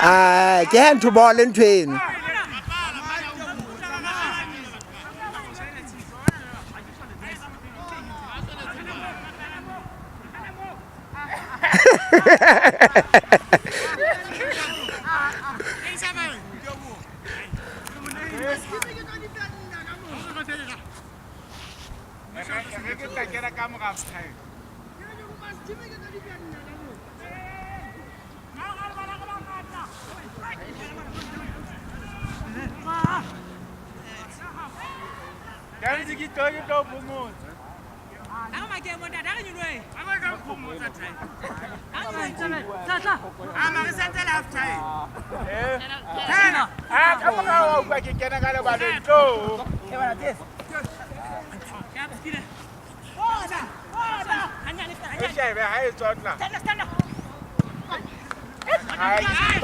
ke hand to ball entweni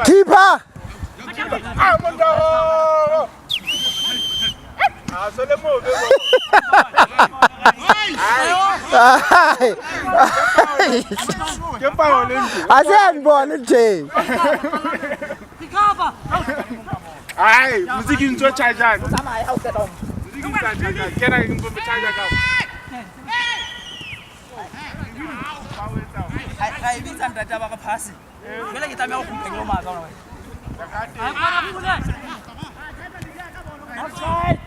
keeper Asen ball entweni Ai, muziki nzo charger. Muziki nzo charger. Kena ngombe charger ka. Ai bitsa ntata ba ka phasi. Jole ke tsamaya go kumpeng lo matsa ona. Ai bona pula. Offside.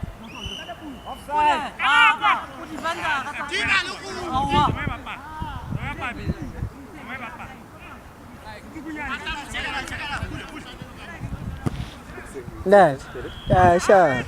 Offside. Ba, o di banda ka tsa. Dina le go. Awa. Nah, sure.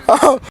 Oh.